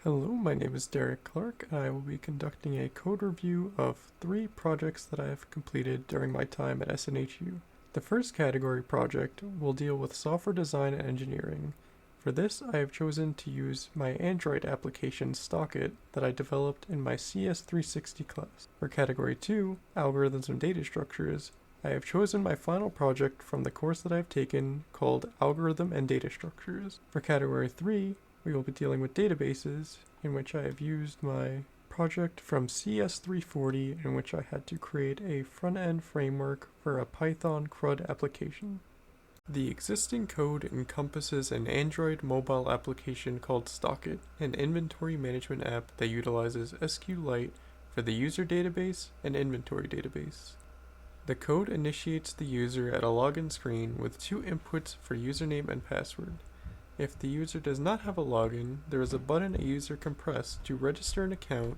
Hello, my name is Derek Clark. I will be conducting a code review of 3 projects that I have completed during my time at SNHU. The first category project will deal with software design and engineering. For this, I have chosen to use my Android application Stockit that I developed in my CS360 class. For category 2, algorithms and data structures, I have chosen my final project from the course that I have taken called Algorithm and Data Structures. For category 3, we will be dealing with databases, in which I have used my project from CS340, in which I had to create a front-end framework for a Python CRUD application. The existing code encompasses an Android mobile application called Stockit, an inventory management app that utilizes SQLite for the user database and inventory database. The code initiates the user at a login screen with 2 inputs for username and password. If the user does not have a login, there is a button a user can press to register an account,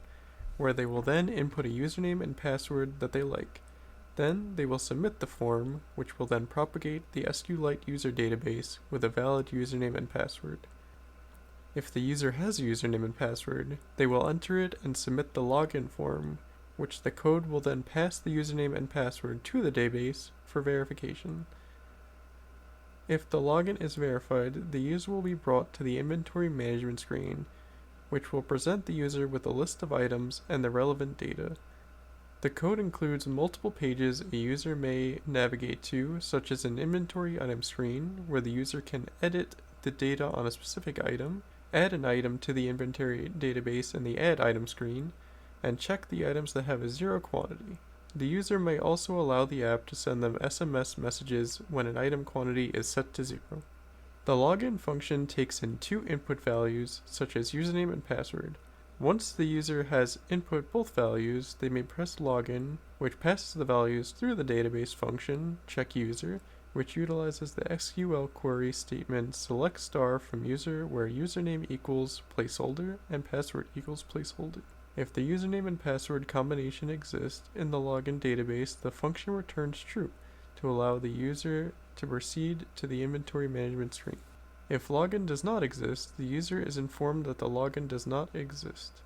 where they will then input a username and password that they like. Then they will submit the form, which will then propagate the SQLite user database with a valid username and password. If the user has a username and password, they will enter it and submit the login form, which the code will then pass the username and password to the database for verification. If the login is verified, the user will be brought to the inventory management screen, which will present the user with a list of items and the relevant data. The code includes multiple pages a user may navigate to, such as an inventory item screen, where the user can edit the data on a specific item, add an item to the inventory database in the Add Item screen, and check the items that have a 0 quantity. The user may also allow the app to send them SMS messages when an item quantity is set to 0. The login function takes in 2 input values, such as username and password. Once the user has input both values, they may press login, which passes the values through the database function, checkUser, which utilizes the SQL query statement select star from user where username equals placeholder and password equals placeholder. If the username and password combination exists in the login database, the function returns true to allow the user to proceed to the inventory management screen. If login does not exist, the user is informed that the login does not exist.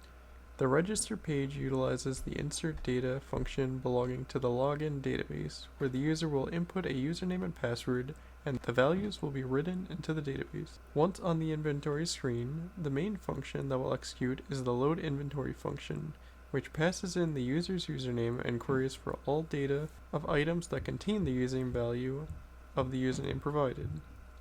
The register page utilizes the insert data function belonging to the login database, where the user will input a username and password, and the values will be written into the database. Once on the inventory screen, the main function that will execute is the load inventory function, which passes in the user's username and queries for all data of items that contain the username value of the username provided.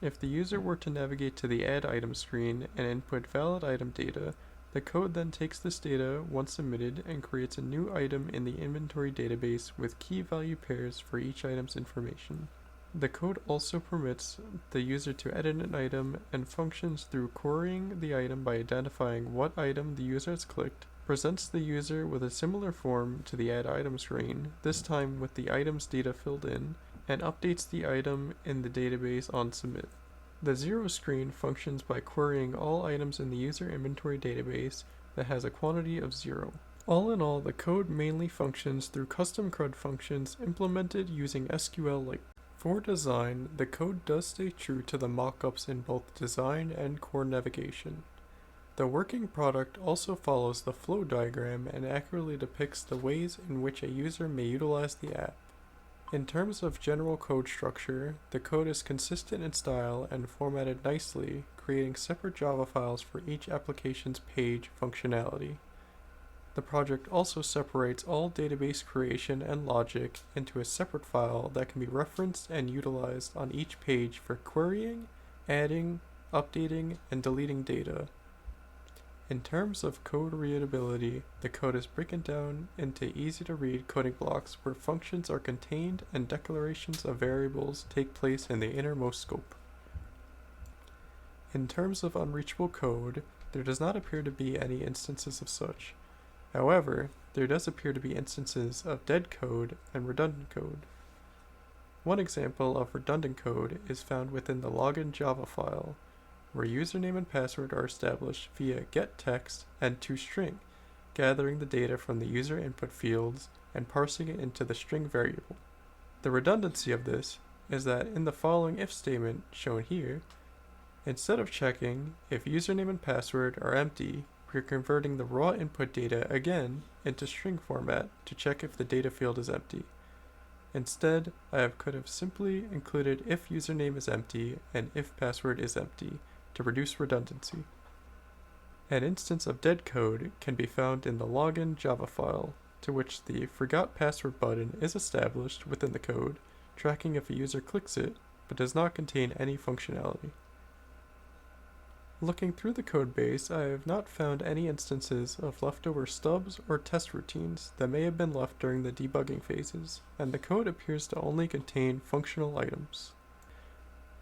If the user were to navigate to the Add Item screen and input valid item data, the code then takes this data once submitted and creates a new item in the inventory database with key value pairs for each item's information. The code also permits the user to edit an item and functions through querying the item by identifying what item the user has clicked, presents the user with a similar form to the Add Item screen, this time with the item's data filled in, and updates the item in the database on submit. The 0 screen functions by querying all items in the user inventory database that has a quantity of 0. All in all, the code mainly functions through custom CRUD functions implemented using SQLite. For design, the code does stay true to the mockups in both design and core navigation. The working product also follows the flow diagram and accurately depicts the ways in which a user may utilize the app. In terms of general code structure, the code is consistent in style and formatted nicely, creating separate Java files for each application's page functionality. The project also separates all database creation and logic into a separate file that can be referenced and utilized on each page for querying, adding, updating, and deleting data. In terms of code readability, the code is broken down into easy-to-read coding blocks where functions are contained and declarations of variables take place in the innermost scope. In terms of unreachable code, there does not appear to be any instances of such. However, there does appear to be instances of dead code and redundant code. One example of redundant code is found within the login Java file, where username and password are established via getText and toString, gathering the data from the user input fields and parsing it into the string variable. The redundancy of this is that in the following if statement shown here, instead of checking if username and password are empty, we're converting the raw input data again into string format to check if the data field is empty. Instead, could have simply included if username is empty and if password is empty to reduce redundancy. An instance of dead code can be found in the login Java file, to which the forgot password button is established within the code, tracking if a user clicks it, but does not contain any functionality. Looking through the codebase, I have not found any instances of leftover stubs or test routines that may have been left during the debugging phases, and the code appears to only contain functional items.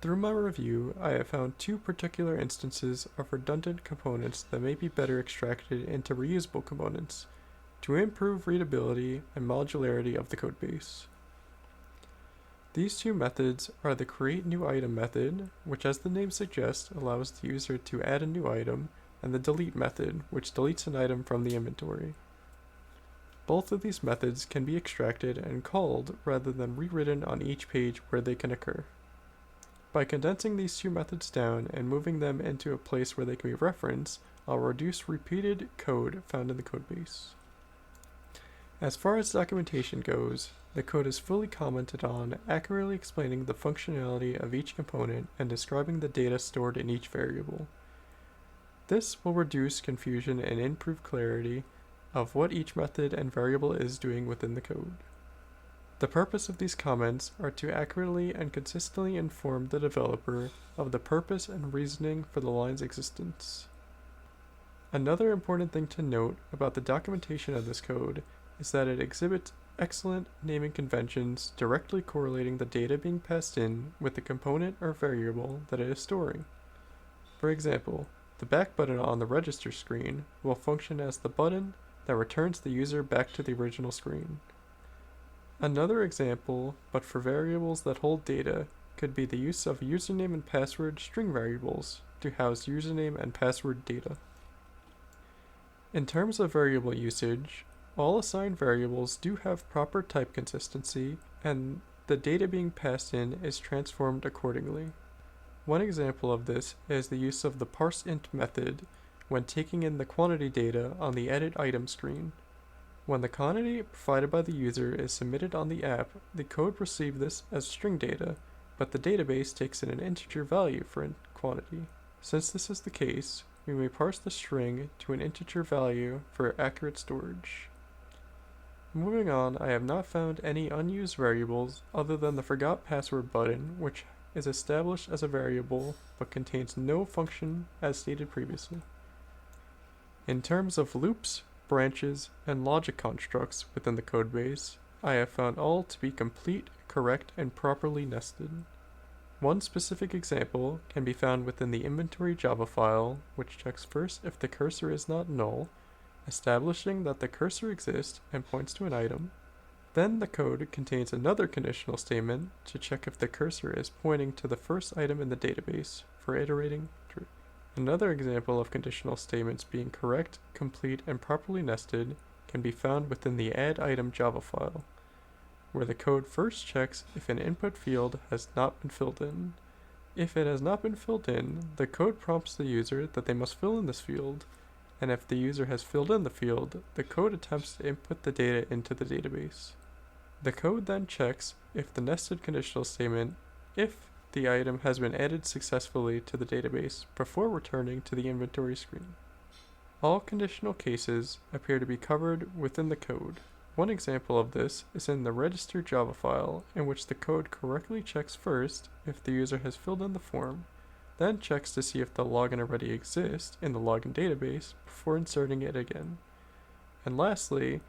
Through my review, I have found two particular instances of redundant components that may be better extracted into reusable components to improve readability and modularity of the codebase. These two methods are the createNewItem method, which as the name suggests allows the user to add a new item, and the delete method, which deletes an item from the inventory. Both of these methods can be extracted and called rather than rewritten on each page where they can occur. By condensing these two methods down and moving them into a place where they can be referenced, I'll reduce repeated code found in the codebase. As far as documentation goes, the code is fully commented on, accurately explaining the functionality of each component and describing the data stored in each variable. This will reduce confusion and improve clarity of what each method and variable is doing within the code. The purpose of these comments are to accurately and consistently inform the developer of the purpose and reasoning for the line's existence. Another important thing to note about the documentation of this code is that it exhibits excellent naming conventions directly correlating the data being passed in with the component or variable that it is storing. For example, the back button on the register screen will function as the button that returns the user back to the original screen. Another example, but for variables that hold data, could be the use of username and password string variables to house username and password data. In terms of variable usage, all assigned variables do have proper type consistency, and the data being passed in is transformed accordingly. One example of this is the use of the parseInt method when taking in the quantity data on the edit item screen. When the quantity provided by the user is submitted on the app, the code receives this as string data, but the database takes in an integer value for quantity. Since this is the case, we may parse the string to an integer value for accurate storage. Moving on, I have not found any unused variables other than the forgot password button, which is established as a variable but contains no function as stated previously. In terms of loops, branches, and logic constructs within the codebase, I have found all to be complete, correct, and properly nested. One specific example can be found within the inventory Java file, which checks first if the cursor is not null, establishing that the cursor exists and points to an item. Then the code contains another conditional statement to check if the cursor is pointing to the first item in the database for iterating through. Another example of conditional statements being correct, complete, and properly nested can be found within the add item Java file, where the code first checks if an input field has not been filled in. If it has not been filled in, the code prompts the user that they must fill in this field, and if the user has filled in the field, the code attempts to input the data into the database. The code then checks if the nested conditional statement, if the item has been added successfully to the database before returning to the inventory screen. All conditional cases appear to be covered within the code. One example of this is in the register Java file, in which the code correctly checks first if the user has filled in the form, then checks to see if the login already exists in the login database before inserting it again. And lastly,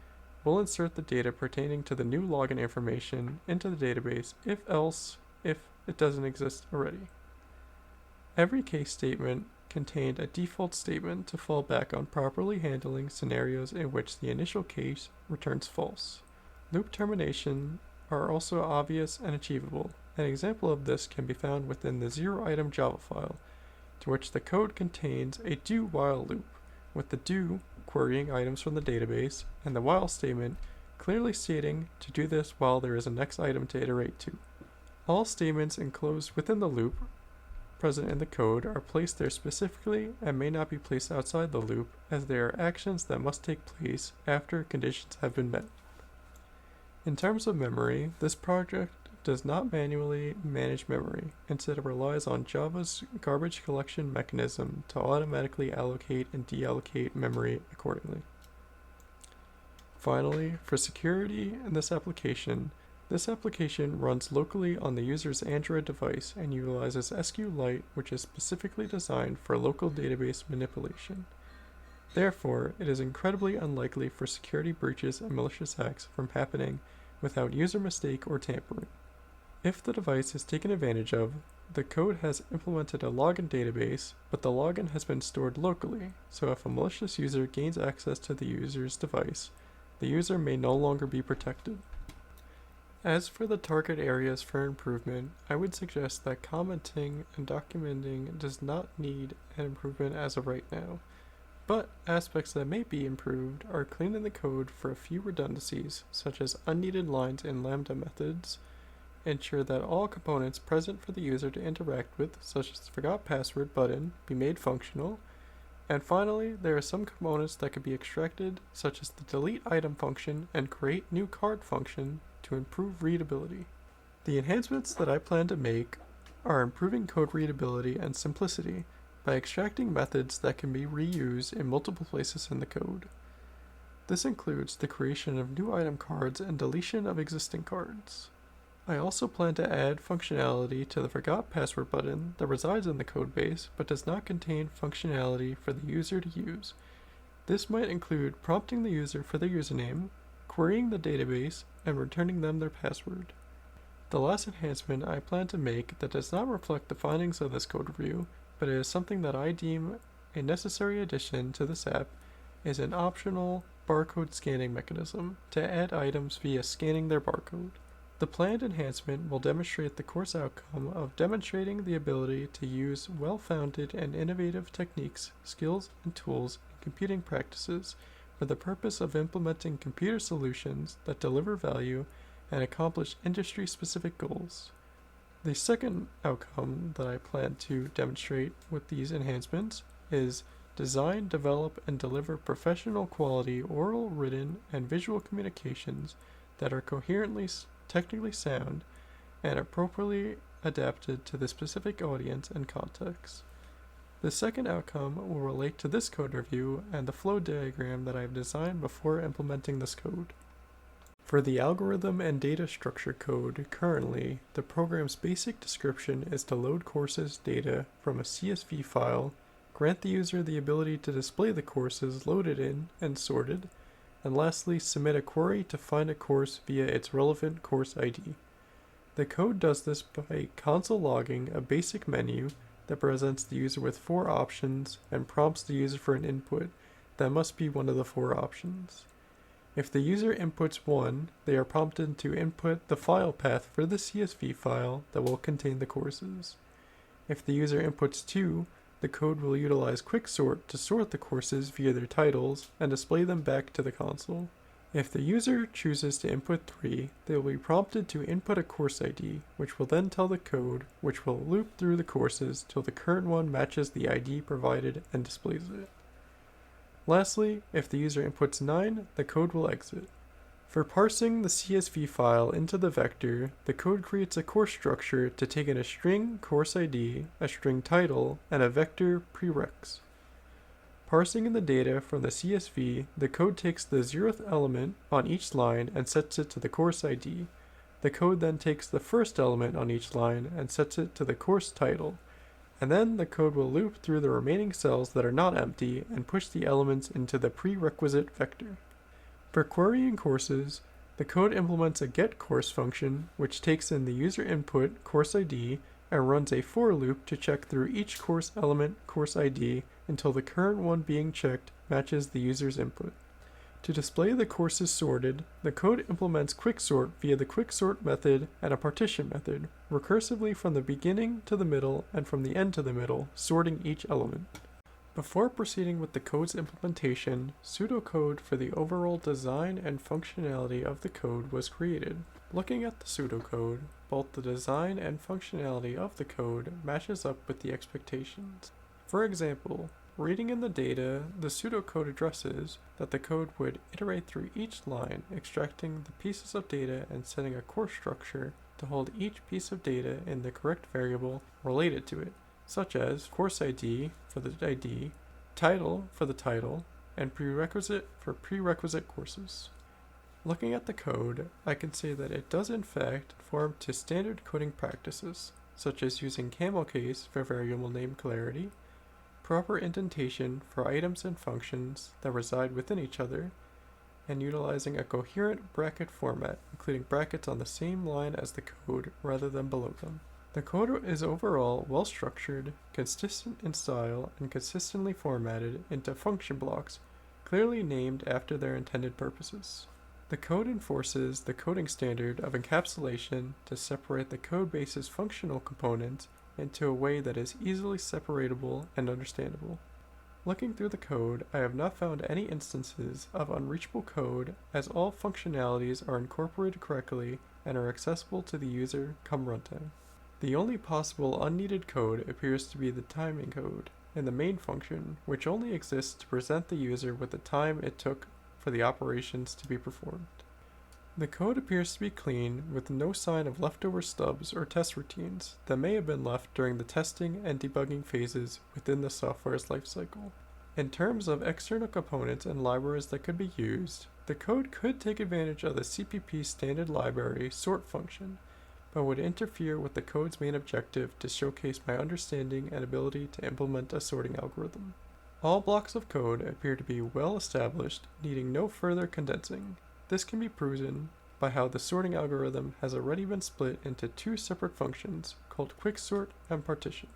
we'll insert the data pertaining to the new login information into the database if it doesn't exist already. Every case statement contained a default statement to fall back on properly handling scenarios in which the initial case returns false. Loop termination are also obvious and achievable. An example of this can be found within the zero-item Java file, to which the code contains a do-while loop, with the do querying items from the database, and the while statement clearly stating to do this while there is a next item to iterate to. All statements enclosed within the loop present in the code are placed there specifically and may not be placed outside the loop, as they are actions that must take place after conditions have been met. In terms of memory, this project does not manually manage memory. Instead, it relies on Java's garbage collection mechanism to automatically allocate and deallocate memory accordingly. Finally, for security in this application runs locally on the user's Android device and utilizes SQLite, which is specifically designed for local database manipulation. Therefore, it is incredibly unlikely for security breaches and malicious acts from happening without user mistake or tampering. If the device is taken advantage of, the code has implemented a login database, but the login has been stored locally, so if a malicious user gains access to the user's device, the user may no longer be protected. As for the target areas for improvement, I would suggest that commenting and documenting does not need an improvement as of right now, but aspects that may be improved are cleaning the code for a few redundancies, such as unneeded lines in Lambda methods, ensure that all components present for the user to interact with, such as the forgot password button, be made functional, and finally, there are some components that could be extracted, such as the delete item function and create new card function, to improve readability. The enhancements that I plan to make are improving code readability and simplicity by extracting methods that can be reused in multiple places in the code. This includes the creation of new item cards and deletion of existing cards. I also plan to add functionality to the forgot password button that resides in the codebase but does not contain functionality for the user to use. This might include prompting the user for their username, querying the database, and returning them their password. The last enhancement I plan to make that does not reflect the findings of this code review, but it is something that I deem a necessary addition to this app, is an optional barcode scanning mechanism to add items via scanning their barcode. The planned enhancement will demonstrate the course outcome of demonstrating the ability to use well-founded and innovative techniques, skills, and tools in computing practices for the purpose of implementing computer solutions that deliver value and accomplish industry-specific goals. The second outcome that I plan to demonstrate with these enhancements is design, develop, and deliver professional quality oral, written, and visual communications that are coherently technically sound and appropriately adapted to the specific audience and context. The second outcome will relate to this code review and the flow diagram that I have designed before implementing this code. For the algorithm and data structure code, currently, the program's basic description is to load courses data from a CSV file, grant the user the ability to display the courses loaded in and sorted, and lastly, submit a query to find a course via its relevant course ID. The code does this by console logging a basic menu that presents the user with 4 options and prompts the user for an input that must be one of the 4 options. If the user inputs 1, they are prompted to input the file path for the CSV file that will contain the courses. If the user inputs 2, the code will utilize quicksort to sort the courses via their titles and display them back to the console. If the user chooses to input 3, they will be prompted to input a course ID, which will then tell the code, which will loop through the courses till the current one matches the ID provided and displays it. Lastly, if the user inputs 9, the code will exit. For parsing the CSV file into the vector, the code creates a course structure to take in a string course ID, a string title, and a vector prereqs. Parsing in the data from the CSV, the code takes the 0th element on each line and sets it to the course ID. The code then takes the first element on each line and sets it to the course title, and then the code will loop through the remaining cells that are not empty and push the elements into the prerequisite vector. For querying courses, the code implements a getCourse function, which takes in the user input course ID and runs a for loop to check through each course element course ID until the current one being checked matches the user's input. To display the courses sorted, the code implements quicksort via the quicksort method and a partition method, recursively from the beginning to the middle and from the end to the middle, sorting each element. Before proceeding with the code's implementation, pseudocode for the overall design and functionality of the code was created. Looking at the pseudocode, both the design and functionality of the code matches up with the expectations. For example, reading in the data, the pseudocode addresses that the code would iterate through each line, extracting the pieces of data and setting a course structure to hold each piece of data in the correct variable related to it, such as course ID for the ID, title for the title, and prerequisite for prerequisite courses. Looking at the code, I can say that it does in fact conform to standard coding practices, such as using camel case for variable name clarity, proper indentation for items and functions that reside within each other, and utilizing a coherent bracket format, including brackets on the same line as the code rather than below them. The code is overall well structured, consistent in style, and consistently formatted into function blocks, clearly named after their intended purposes. The code enforces the coding standard of encapsulation to separate the codebase's functional components into a way that is easily separatable and understandable. Looking through the code, I have not found any instances of unreachable code, as all functionalities are incorporated correctly and are accessible to the user come runtime. The only possible unneeded code appears to be the timing code in the main function, which only exists to present the user with the time it took for the operations to be performed. The code appears to be clean, with no sign of leftover stubs or test routines that may have been left during the testing and debugging phases within the software's lifecycle. In terms of external components and libraries that could be used, the code could take advantage of the CPP standard library sort function, but would interfere with the code's main objective to showcase my understanding and ability to implement a sorting algorithm. All blocks of code appear to be well established, needing no further condensing. This can be proven by how the sorting algorithm has already been split into two separate functions called quicksort and partition.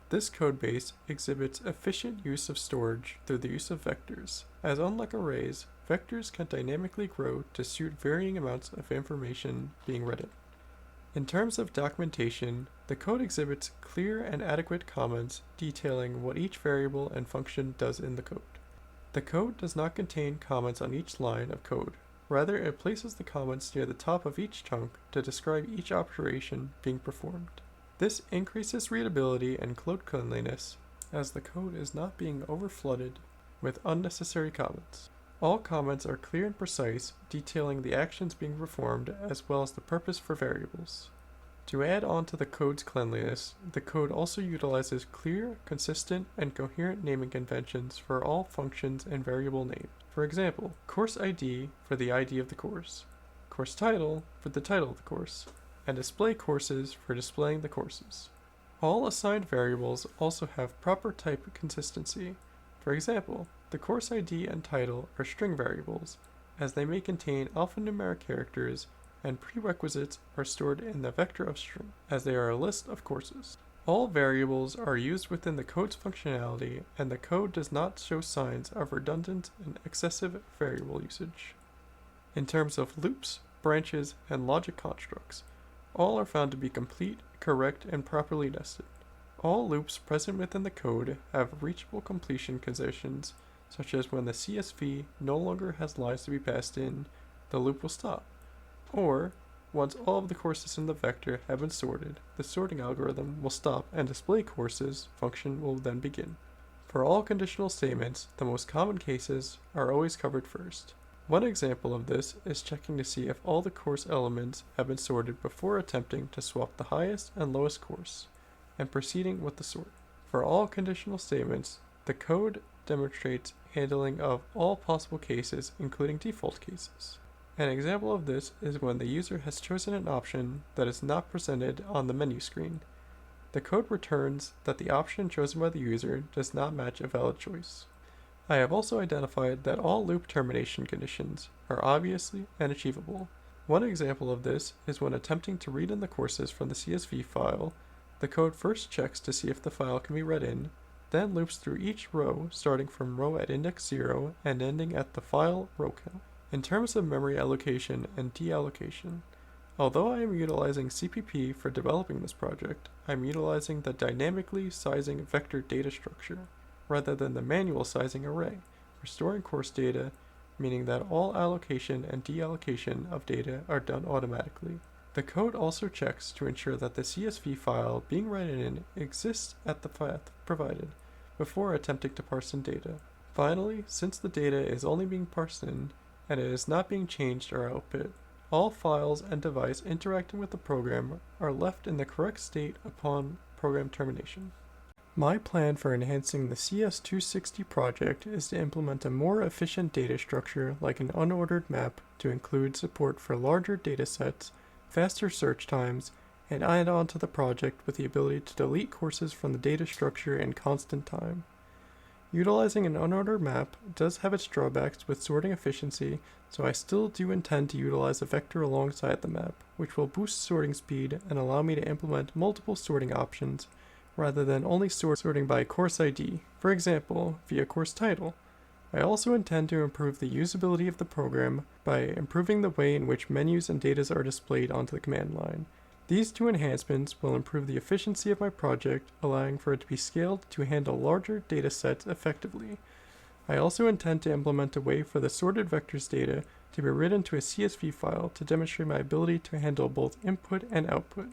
This codebase exhibits efficient use of storage through the use of vectors, as unlike arrays, vectors can dynamically grow to suit varying amounts of information being read in. In terms of documentation, the code exhibits clear and adequate comments detailing what each variable and function does in the code. The code does not contain comments on each line of code. Rather, it places the comments near the top of each chunk to describe each operation being performed. This increases readability and code cleanliness, as the code is not being overflooded with unnecessary comments. All comments are clear and precise, detailing the actions being performed as well as the purpose for variables. To add on to the code's cleanliness, the code also utilizes clear, consistent, and coherent naming conventions for all functions and variable names. For example, course ID for the ID of the course title for the title of the course, and display courses for displaying the courses. All assigned variables also have proper type consistency. For example, the course ID and title are string variables, as they may contain alphanumeric characters, and prerequisites are stored in the vector of string, as they are a list of courses. All variables are used within the code's functionality, and the code does not show signs of redundant and excessive variable usage. In terms of loops, branches, and logic constructs, all are found to be complete, correct, and properly nested. All loops present within the code have reachable completion conditions, such as when the CSV no longer has lines to be passed in, the loop will stop. Or, once all of the courses in the vector have been sorted, the sorting algorithm will stop and display courses function will then begin. For all conditional statements, the most common cases are always covered first. One example of this is checking to see if all the course elements have been sorted before attempting to swap the highest and lowest course, and proceeding with the sort. For all conditional statements, the code demonstrates handling of all possible cases, including default cases. An example of this is when the user has chosen an option that is not presented on the menu screen. The code returns that the option chosen by the user does not match a valid choice. I have also identified that all loop termination conditions are obviously and achievable. One example of this is when attempting to read in the courses from the CSV file, the code first checks to see if the file can be read in, then loops through each row starting from row at index 0 and ending at the file row count. In terms of memory allocation and deallocation, although I am utilizing CPP for developing this project, I am utilizing the dynamically sizing vector data structure, rather than the manual sizing array, for storing course data, meaning that all allocation and deallocation of data are done automatically. The code also checks to ensure that the CSV file being read in exists at the path provided before attempting to parse in data. Finally, since the data is only being parsed in and it is not being changed or output, all files and device interacting with the program are left in the correct state upon program termination. My plan for enhancing the CS260 project is to implement a more efficient data structure like an unordered map to include support for larger datasets, faster search times, and add on to the project with the ability to delete courses from the data structure in constant time. Utilizing an unordered map does have its drawbacks with sorting efficiency, so I still do intend to utilize a vector alongside the map, which will boost sorting speed and allow me to implement multiple sorting options, rather than only sorting by course ID, for example, via course title. I also intend to improve the usability of the program by improving the way in which menus and data are displayed onto the command line. These two enhancements will improve the efficiency of my project, allowing for it to be scaled to handle larger data sets effectively. I also intend to implement a way for the sorted vectors data to be written to a CSV file to demonstrate my ability to handle both input and output.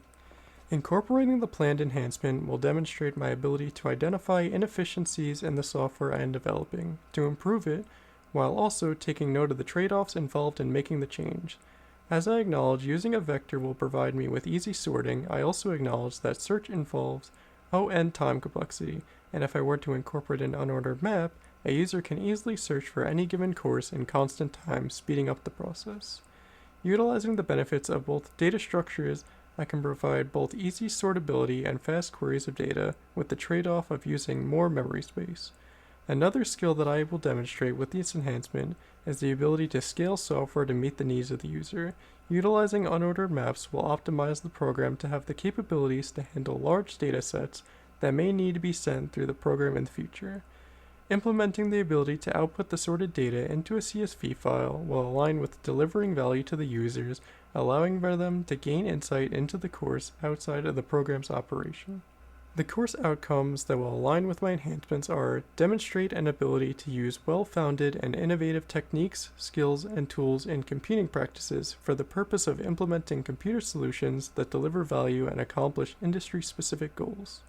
Incorporating the planned enhancement will demonstrate my ability to identify inefficiencies in the software I am developing, to improve it, while also taking note of the trade-offs involved in making the change. As I acknowledge using a vector will provide me with easy sorting, I also acknowledge that search involves O(n) time complexity, and if I were to incorporate an unordered map, a user can easily search for any given course in constant time, speeding up the process. Utilizing the benefits of both data structures, I can provide both easy sortability and fast queries of data with the trade-off of using more memory space. Another skill that I will demonstrate with this enhancement is the ability to scale software to meet the needs of the user. Utilizing unordered maps will optimize the program to have the capabilities to handle large data sets that may need to be sent through the program in the future. Implementing the ability to output the sorted data into a CSV file will align with delivering value to the users, allowing for them to gain insight into the course outside of the program's operation. The course outcomes that will align with my enhancements are demonstrate an ability to use well-founded and innovative techniques, skills, and tools in computing practices for the purpose of implementing computer solutions that deliver value and accomplish industry-specific goals.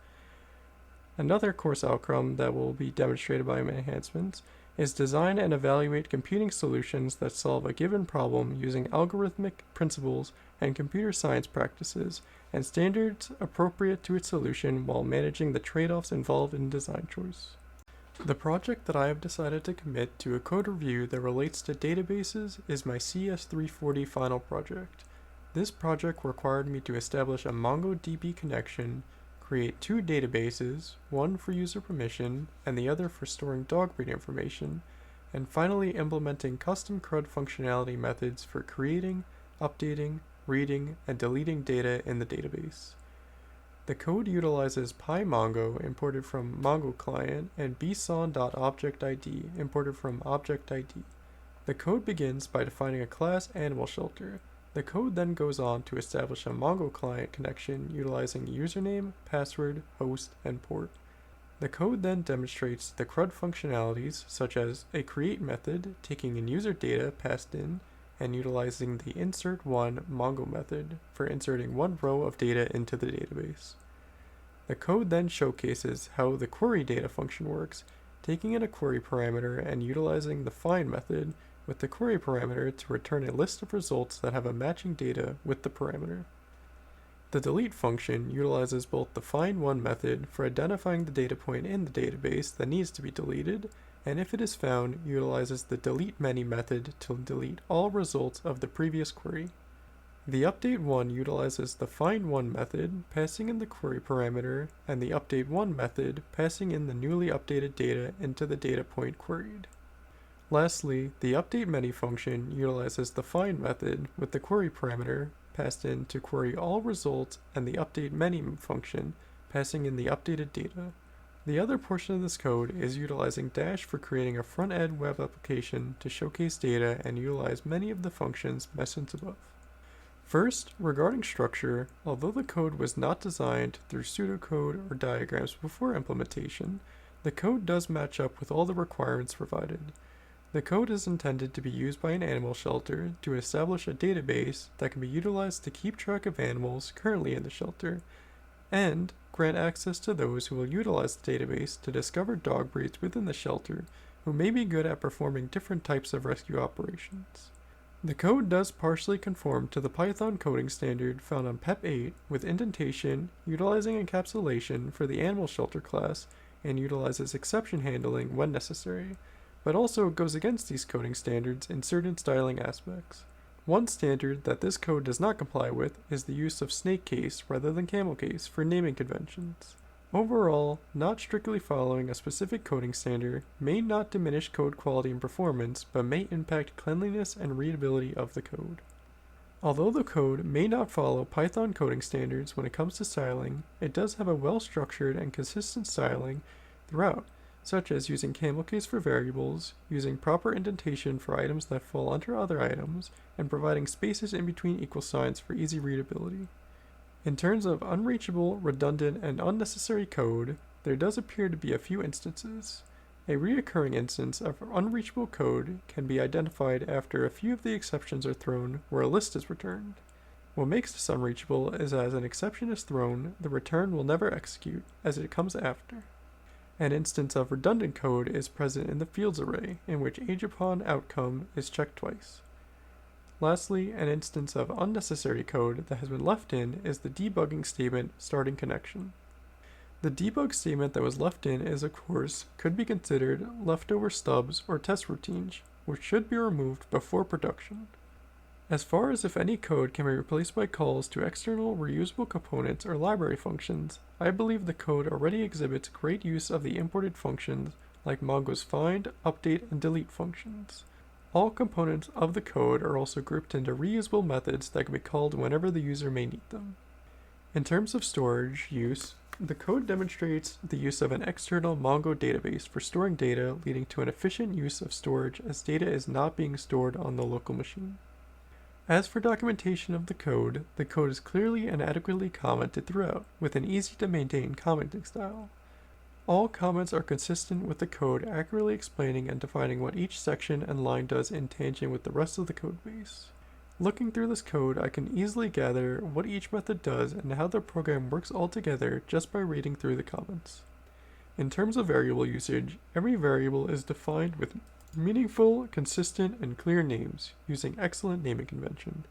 Another course outcome that will be demonstrated by my enhancements is design and evaluate computing solutions that solve a given problem using algorithmic principles and computer science practices and standards appropriate to its solution while managing the trade-offs involved in design choice. The project that I have decided to commit to a code review that relates to databases is my CS340 final project. This project required me to establish a MongoDB connection, create two databases, one for user permission and the other for storing dog breed information, and finally implementing custom CRUD functionality methods for creating, updating, reading, and deleting data in the database. The code utilizes PyMongo imported from Mongo client and bson.objectid imported from objectid. The code begins by defining a class animal shelter. The code then goes on to establish a Mongo client connection utilizing username, password, host, and port. The code then demonstrates the CRUD functionalities such as a create method taking in user data passed in and utilizing the insert1 Mongo method for inserting one row of data into the database. The code then showcases how the query data function works, taking in a query parameter and utilizing the find method with the query parameter to return a list of results that have a matching data with the parameter. The delete function utilizes both the find1 method for identifying the data point in the database that needs to be deleted, and if it is found, utilizes the delete many method to delete all results of the previous query. The update1 utilizes the find1 method, passing in the query parameter, and the update1 method, passing in the newly updated data into the data point queried. Lastly, the update many function utilizes the find method with the query parameter passed in to query all results and the update many function passing in the updated data. The other portion of this code is utilizing Dash for creating a front-end web application to showcase data and utilize many of the functions mentioned above. First, regarding structure, although the code was not designed through pseudocode or diagrams before implementation, the code does match up with all the requirements provided. The code is intended to be used by an animal shelter to establish a database that can be utilized to keep track of animals currently in the shelter, and grant access to those who will utilize the database to discover dog breeds within the shelter who may be good at performing different types of rescue operations. The code does partially conform to the Python coding standard found on PEP 8 with indentation, utilizing encapsulation for the animal shelter class, and utilizes exception handling when necessary, but also goes against these coding standards in certain styling aspects. One standard that this code does not comply with is the use of snake case rather than camel case for naming conventions. Overall, not strictly following a specific coding standard may not diminish code quality and performance, but may impact cleanliness and readability of the code. Although the code may not follow Python coding standards when it comes to styling, it does have a well-structured and consistent styling throughout, such as using camel case for variables, using proper indentation for items that fall under other items, and providing spaces in between equal signs for easy readability. In terms of unreachable, redundant, and unnecessary code, there does appear to be a few instances. A reoccurring instance of unreachable code can be identified after a few of the exceptions are thrown where a list is returned. What makes this unreachable is as an exception is thrown, the return will never execute, as it comes after. An instance of redundant code is present in the fields array, in which age upon outcome is checked twice. Lastly, an instance of unnecessary code that has been left in is the debugging statement starting connection. The debug statement that was left in is, of course, could be considered leftover stubs or test routines, which should be removed before production. As far as if any code can be replaced by calls to external reusable components or library functions, I believe the code already exhibits great use of the imported functions like Mongo's find, update, and delete functions. All components of the code are also grouped into reusable methods that can be called whenever the user may need them. In terms of storage use, the code demonstrates the use of an external Mongo database for storing data, leading to an efficient use of storage as data is not being stored on the local machine. As for documentation of the code is clearly and adequately commented throughout, with an easy-to-maintain commenting style. All comments are consistent with the code accurately explaining and defining what each section and line does in tangent with the rest of the codebase. Looking through this code, I can easily gather what each method does and how the program works all together just by reading through the comments. In terms of variable usage, every variable is defined with meaningful, consistent, and clear names, using excellent naming convention.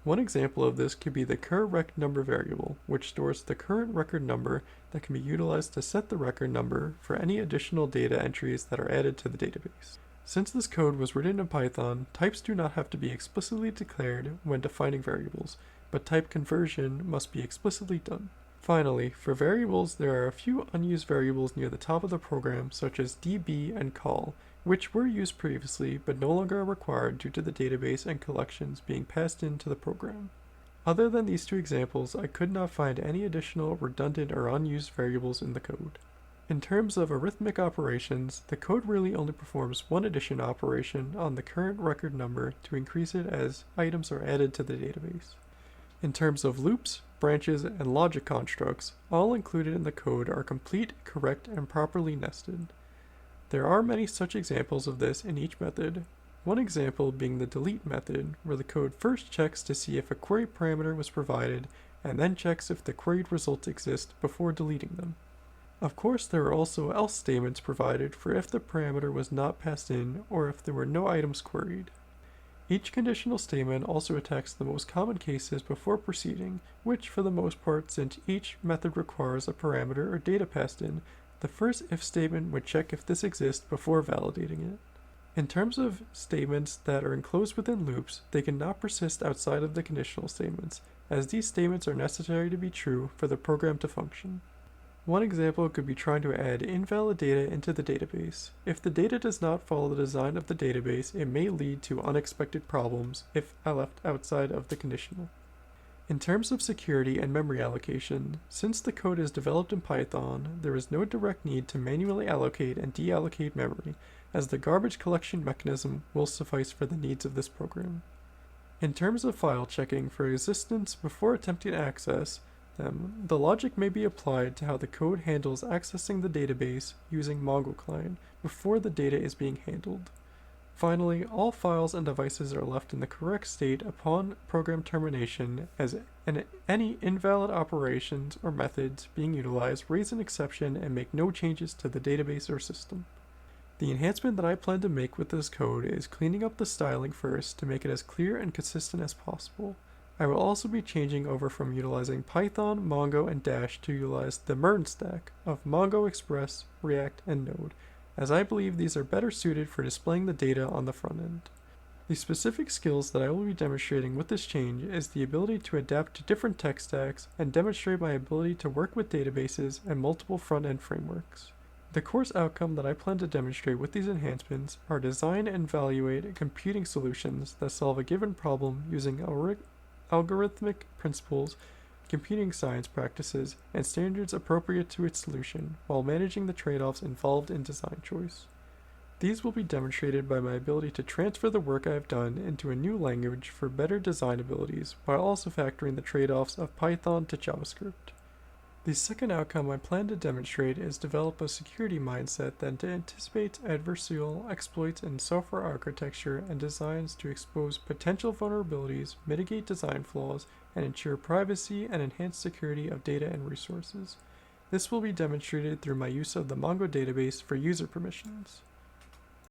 One example of this could be the cur_rec number variable, which stores the current record number that can be utilized to set the record number for any additional data entries that are added to the database. Since this code was written in Python, types do not have to be explicitly declared when defining variables, but type conversion must be explicitly done. Finally, for variables, there are a few unused variables near the top of the program, such as db and call, which were used previously but no longer are required due to the database and collections being passed into the program. Other than these two examples, I could not find any additional redundant or unused variables in the code. In terms of arithmetic operations, the code really only performs one addition operation on the current record number to increase it as items are added to the database. In terms of loops, branches, and logic constructs, all included in the code are complete, correct, and properly nested. There are many such examples of this in each method, one example being the delete method, where the code first checks to see if a query parameter was provided, and then checks if the queried results exist before deleting them. Of course, there are also else statements provided for if the parameter was not passed in or if there were no items queried. Each conditional statement also attacks the most common cases before proceeding, which for the most part, since each method requires a parameter or data passed in, the first if statement would check if this exists before validating it. In terms of statements that are enclosed within loops, they cannot persist outside of the conditional statements, as these statements are necessary to be true for the program to function. One example could be trying to add invalid data into the database. If the data does not follow the design of the database, it may lead to unexpected problems if left outside of the conditional. In terms of security and memory allocation, since the code is developed in Python, there is no direct need to manually allocate and deallocate memory, as the garbage collection mechanism will suffice for the needs of this program. In terms of file checking for existence before attempting access, the logic may be applied to how the code handles accessing the database using Mongo client before the data is being handled. Finally, all files and devices are left in the correct state upon program termination, as any invalid operations or methods being utilized raise an exception and make no changes to the database or system. The enhancement that I plan to make with this code is cleaning up the styling first to make it as clear and consistent as possible. I will also be changing over from utilizing Python, Mongo, and Dash to utilize the MERN stack of Mongo, Express, React, and Node, as I believe these are better suited for displaying the data on the front end. The specific skills that I will be demonstrating with this change is the ability to adapt to different tech stacks and demonstrate my ability to work with databases and multiple front-end frameworks. The course outcome that I plan to demonstrate with these enhancements are design and evaluate computing solutions that solve a given problem using algorithmic principles, computing science practices, and standards appropriate to its solution, while managing the trade-offs involved in design choice. These will be demonstrated by my ability to transfer the work I have done into a new language for better design abilities, while also factoring the trade-offs of Python to JavaScript. The second outcome I plan to demonstrate is develop a security mindset that anticipates adversarial exploits in software architecture and designs to expose potential vulnerabilities, mitigate design flaws, and ensure privacy and enhance security of data and resources. This will be demonstrated through my use of the Mongo database for user permissions.